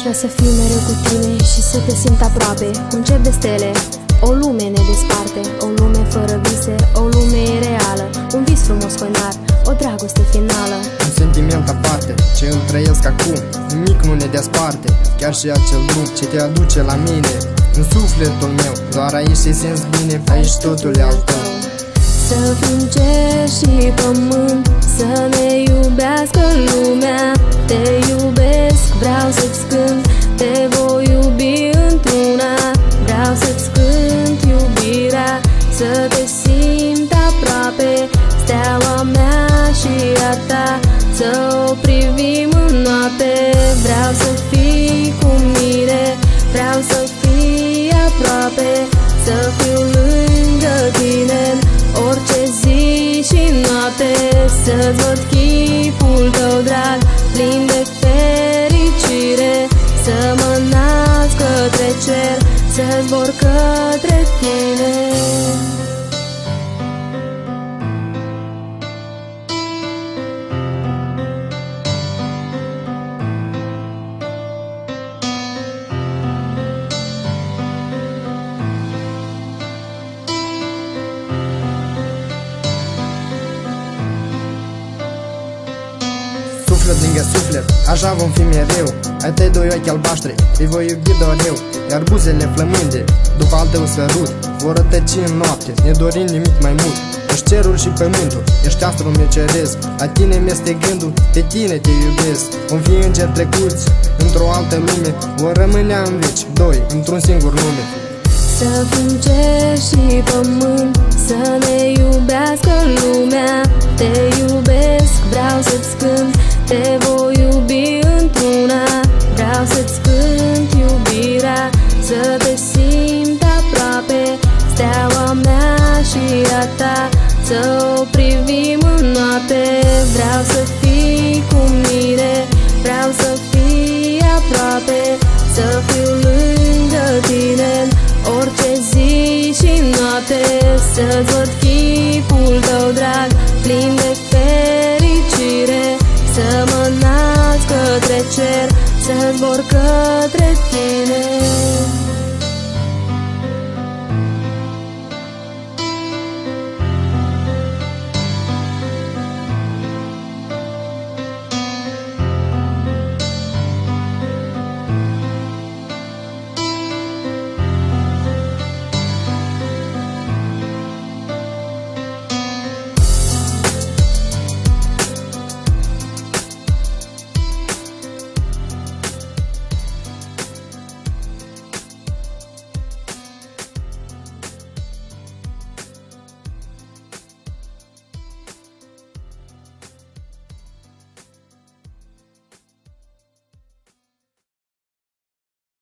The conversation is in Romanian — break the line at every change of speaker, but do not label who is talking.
vrea să fiu mereu cu tine și să te simt aproape. Un cer de stele, o lume ne desparte, o lume fără vise, o lume ireală, un vis frumos fănar, o dragoste finală.
Un sentiment aparte, ce îl trăiesc acum, nimic nu ne desparte. Chiar și acel drum ce te aduce la mine, în sufletul meu, doar aici te simți bine, aici totul e al tău.
Să fim cer și pământ, să ne iubească lumea. Te iubesc, vreau să-ți cânt, te voi iubi într-una. Vreau să-ți cânt iubirea, să te simt aproape. Steaua mea și a ta, să o privim în noapte. Vreau să fii cu mine, vreau să fii aproape, să fiu lângă tine orice zi și noapte. Să-ți văd chipul tău drag, plin de fericire, să mă nasc către cer, să zbor către tine.
Suflet lângă suflet, așa vom fi mereu. Ai tăi doi ochi albaștri, îi voi iubi doar eu. Iar buzele flămânde, după al tău sărut, vor rătăci în noapte, ne dorim nimic mai mult. Ești cerul și pământul, ești astrul meu ceresc, la tine mi-este gândul, de tine te iubesc. Vom fi îngeri trecuți într-o altă lume, vor rămâne în veci, doi, într-un singur nume.
Să fim cer și pământ, să ne iubească lumea. Te iubesc, vreau să-ți cânt, te voi iubi într-una. Vreau să-ți cânt iubirea, să te simt aproape. Steaua mea și a ta, să o privim în noapte. Vreau să fii cu mine, vreau să fii aproape, să fiu lângă tine orice zi și noapte. Să-ți văd chipul tău drag, plin de fericire, să mă nasc către cer, să zbor către tine.